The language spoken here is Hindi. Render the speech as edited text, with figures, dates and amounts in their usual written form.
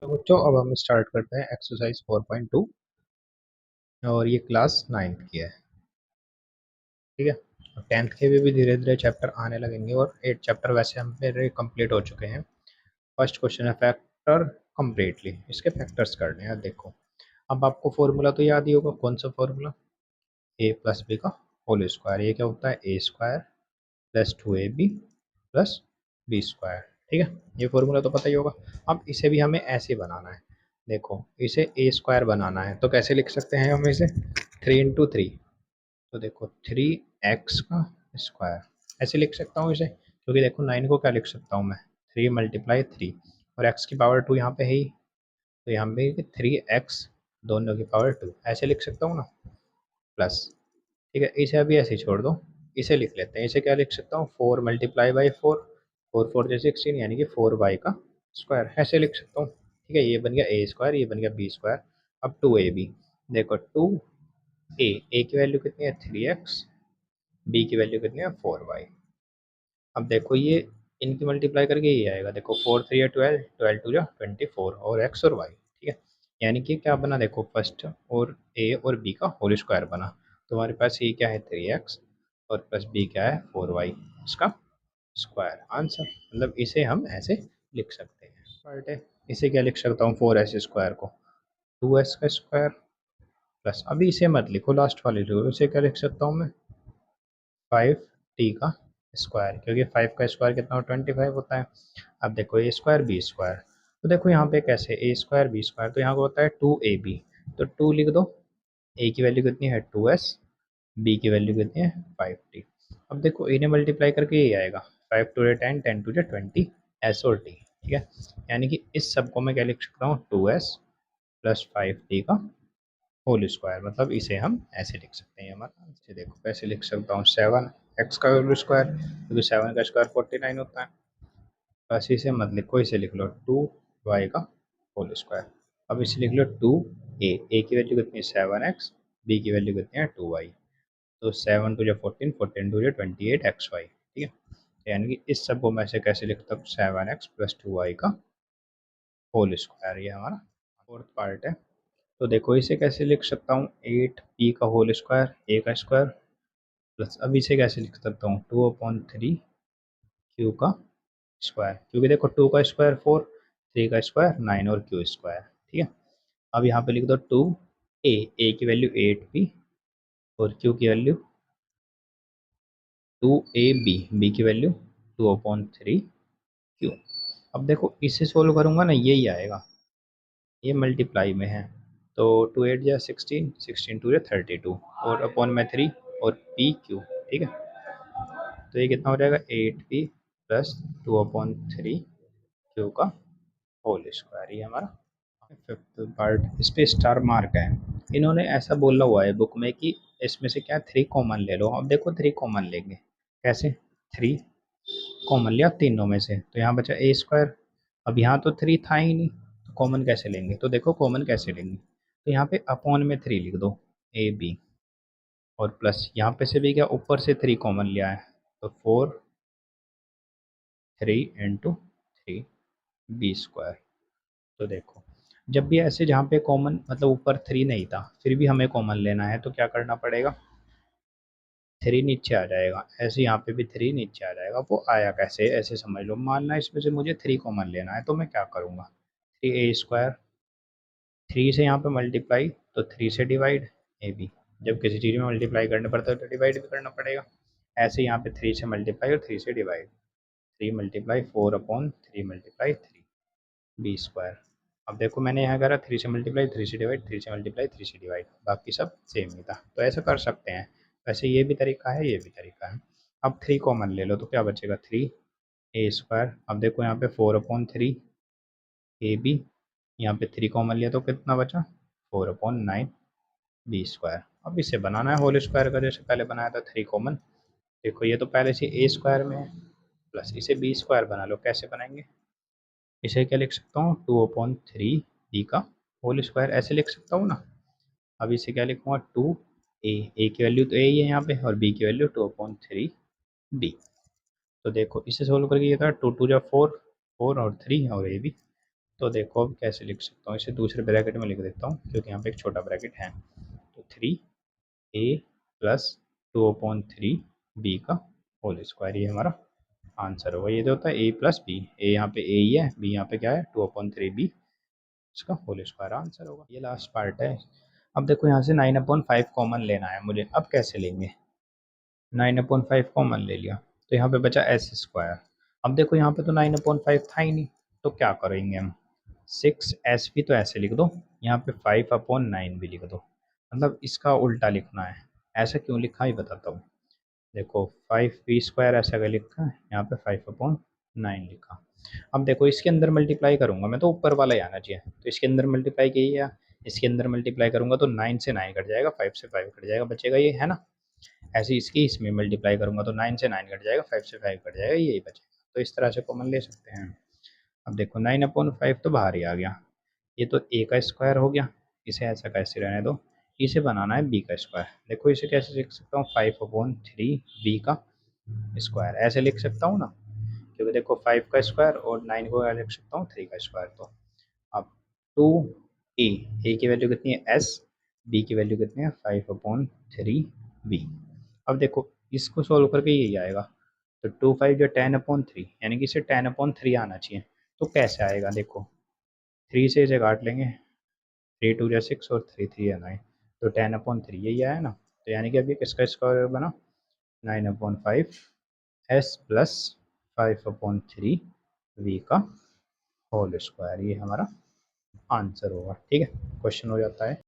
तो बच्चों अब हम स्टार्ट करते हैं एक्सरसाइज 4.2 और ये क्लास 9th की है। ठीक है, और 10th के भी धीरे धीरे चैप्टर आने लगेंगे और 8 चैप्टर वैसे हम मेरे कंप्लीट हो चुके हैं। फर्स्ट क्वेश्चन है फैक्टर कंप्लीटली, इसके फैक्टर्स करने हैं। देखो, अब आपको फॉर्मूला तो याद ही होगा, कौन सा फॉर्मूला? ए प्लस बी का होल स्क्वायर। ये क्या होता है? A square plus 2ab plus B square. ठीक है, ये फॉर्मूला तो पता ही होगा। अब इसे भी हमें ऐसे बनाना है। देखो, इसे ए स्क्वायर बनाना है तो कैसे लिख सकते हैं हम इसे? 3 × 3। तो देखो 3x का स्क्वायर, ऐसे लिख सकता हूँ इसे, क्योंकि देखो 9 को क्या लिख सकता हूँ मैं? 3 × 3 और x की पावर 2 यहाँ पे है ही, तो यहाँ पे 3x दोनों की पावर 2 ऐसे लिख सकता हूँ ना, प्लस। ठीक है, इसे अभी ऐसे ही छोड़ दो, इसे लिख लेते हैं। इसे क्या लिख सकता हूँ? 4 × 4 4 4 जो 16, यानी कि 4y का स्क्वायर, ऐसे लिख सकता हूँ। ठीक है, ये बन गया ए स्क्वायर, ये बन गया बी स्क्वायर। अब 2ab, देखो 2a की वैल्यू कितनी है? 3x, बी की वैल्यू कितनी है? 4y। अब देखो ये इनकी मल्टीप्लाई करके ये आएगा, देखो 4 3 12, 12 2 24 और x और y। ठीक है, यानी कि क्या बना? देखो फर्स्ट और a और b का होल स्क्वायर बना। तुम्हारे पास ये क्या है? 3x और प्लस b क्या है? 4y, इसका स्क्वायर आंसर। मतलब इसे हम ऐसे लिख सकते हैं। पार्ट है, इसे क्या लिख सकता हूँ? 4s स्क्वायर को 2s का स्क्वायर प्लस, अभी इसे मत लिखो, लास्ट वाले जो इसे क्या लिख सकता हूँ मैं? 5t का स्क्वायर, क्योंकि 5 का स्क्वायर कितना हो? 25 होता है। अब देखो ए स्क्वायर बी स्क्वायर, तो देखो यहाँ पे कैसे ए स्क्वायर बी स्क्वायर, तो यहाँ को होता है 2ab, तो 2 लिख दो। ए की वैल्यू कितनी है? 2s, बी की वैल्यू कितनी है? 5t। अब देखो इन्हें मल्टीप्लाई करके ये आएगा, 5 2 10, 10 2 20 एस और टी। ठीक है, यानी कि इस सब को मैं क्या लिख सकता हूँ? 2s प्लस 5t का होल स्क्वायर। मतलब इसे हम ऐसे लिख सकते हैं। हमारा आंसर देखो कैसे लिख सकता हूँ? 7x का होल स्क्वायर, क्योंकि 7 का स्क्वायर 49 होता है। बस इसे मत लिखो, इसे लिख लो 2y का होल स्क्वायर। अब इसे लिख लो 2a की वैल्यू कितनी है? 7x, बी की वैल्यू कितनी है? 2y। तो 7 2 14, 14 2 28xy। ठीक है, यानी कि इस सब को मैं से कैसे लिखता हूँ? 7x प्लस 2y का होल स्क्वायर। ये हमारा फोर्थ पार्ट है। तो देखो इसे कैसे लिख सकता हूँ? 8p का होल स्क्वायर, ए का स्क्वायर प्लस, अब इसे कैसे लिख सकता हूँ? 2/3 क्यू का स्क्वायर, क्योंकि देखो 2 का स्क्वायर 4, 3 का स्क्वायर 9 और क्यू स्क्वायर। ठीक है, अब यहाँ पे लिख दो 2a की वैल्यू 8p और क्यू की वैल्यू 2ab, बी की वैल्यू 2/3 क्यू। अब देखो इसे सोल्व करूंगा ना, यही आएगा, ये मल्टीप्लाई में है। तो 2 8 या 16, 16 2 या 32 और अपॉन में 3 और पी क्यू। ठीक है, तो ये कितना हो जाएगा? 8p प्लस 2/3 क्यू का होल स्क्वायर। ये हमारा फिफ्थ पार्ट। इस पे स्टार मार्क है, इन्होंने ऐसा बोला हुआ है बुक में कि इसमें से क्या 3 कॉमन ले लो। अब देखो 3 कॉमन लेंगे कैसे? 3 कॉमन लिया तीनों में से, तो यहाँ बचा ए स्क्वायर। अब यहाँ तो 3 था ही नहीं, तो कॉमन कैसे लेंगे? तो देखो कॉमन कैसे लेंगे, तो यहाँ पे अपॉन में 3 लिख दो, ए बी, और प्लस यहाँ पे से भी क्या, ऊपर से 3 कॉमन लिया है, तो 4 3 इंटू 3 बी स्क्वायर। तो देखो जब भी ऐसे जहाँ पे कॉमन मतलब ऊपर 3 नहीं था फिर भी हमें कॉमन लेना है, तो क्या करना पड़ेगा? 3 नीचे आ जाएगा, ऐसे यहाँ पे भी 3 नीचे आ जाएगा। वो आया कैसे? ऐसे समझ लो, मानना इसमें से मुझे 3 कॉमन लेना है, तो मैं क्या करूँगा? 3a स्क्वायर, 3 से यहाँ पे मल्टीप्लाई, तो 3 से डिवाइड ए बी। जब किसी चीज़ में मल्टीप्लाई करना पड़ता है तो डिवाइड भी करना पड़ेगा। ऐसे यहाँ पे 3 से मल्टीप्लाई और 3 से divide, 3 multiply 4/3 multiply 3 B square. अब देखो मैंने यहाँ करा 3 से मल्टीप्लाई, 3 से डिवाइड, 3 से मल्टीप्लाई, 3 से डिवाइड, बाकी सब सेम ही था। तो ऐसा कर सकते हैं, वैसे ये भी तरीका है, ये भी तरीका है। अब 3 कॉमन ले लो तो क्या बचेगा? 3a square. अब देखो यहाँ पे 4/3 ए बी, यहाँ पे 3 कॉमन लिया तो कितना बचा? 4/9 बी स्क्वायर। अब इसे बनाना है होल स्क्वायर का, जैसे पहले बनाया था 3 कॉमन। देखो ये तो पहले से ए स्क्वायर में है, प्लस इसे बी स्क्वायर बना लो। कैसे बनाएंगे? इसे क्या लिख सकता हूँ? 2/3 बी का होल स्क्वायर, ऐसे लिख सकता हूँ ना। अब इसे क्या लिखूँगा? 2a, ए की वैल्यू तो ए ही है यहाँ पे, और बी की वैल्यू 2/3 बी। तो देखो इसे सोल्व करके ये था 2 2 जा 4, 4 और 3 और ए बी। तो देखो अब कैसे लिख सकता हूँ, इसे दूसरे ब्रैकेट में लिख देता हूँ क्योंकि यहाँ पे एक छोटा ब्रैकेट है। तो 3a प्लस 2/3b का होल स्क्वायर, ये हमारा आंसर होगा। ये जो होता है a प्लस बी, ए यहाँ पे a ही है, b यहाँ पे क्या है 2/3b, इसका होल स्क्वायर आंसर होगा। ये लास्ट पार्ट है। अब देखो यहाँ से 9/5 कॉमन लेना है मुझे, अब कैसे लेंगे। 9/5 कॉमन ले लिया तो यहाँ पे बचा एस स्क्वायर। अब देखो यहाँ पे तो 9/5 था ही नहीं, तो क्या करेंगे हम, 6s भी तो ऐसे लिख दो, यहाँ पे 5/9 भी लिख दो, मतलब इसका उल्टा लिखना है। ऐसा क्यों लिखा ही बताता हूँ। देखो 5b² ऐसा अगर लिखा है, यहाँ पे 5/9 लिखा। अब देखो इसके अंदर मल्टीप्लाई करूंगा मैं तो ऊपर वाला ही आना चाहिए, तो इसके अंदर मल्टीप्लाई किया, इसके अंदर मल्टीप्लाई करूंगा तो 9 से 9 कट जाएगा, 5 से 5 कट जाएगा, बचेगा ये, है ना। ऐसे इसकी इसमें मल्टीप्लाई करूंगा तो 9 से 9 कट जाएगा, 5 से 5 कट जाएगा, यही बचेगा। तो इस तरह से कॉमन ले सकते हैं। अब देखो 9/5 तो बाहर ही आ गया, ये तो a का स्क्वायर हो गया, इसे ऐसा कैसे रहने दो, इसे बनाना है b का स्क्वायर। देखो इसे कैसे लिख सकता हूँ, 5/3b का स्क्वायर, ऐसे लिख सकता हूँ ना, क्योंकि देखो 5 का स्क्वायर और 9 को लिख सकता हूँ 3 का स्क्वायर। तो अब 2a, a की वैल्यू कितनी है s, b की वैल्यू कितनी है 5/3b। अब देखो इसको सोल्व करके यही आएगा, तो 2 5 जो 10/3, यानी कि इसे 10/3 आना चाहिए। तो कैसे आएगा, देखो 3 से इसे काट लेंगे, 3 2 जा 6 और 3 3 या 9, तो 10/3 यही आया ना। तो यानी कि अभी किसका स्क्वायर बना, 9/5 s प्लस 5/3 v का होल स्क्वायर, ये हमारा आंसर होगा। ठीक है, क्वेश्चन हो जाता है।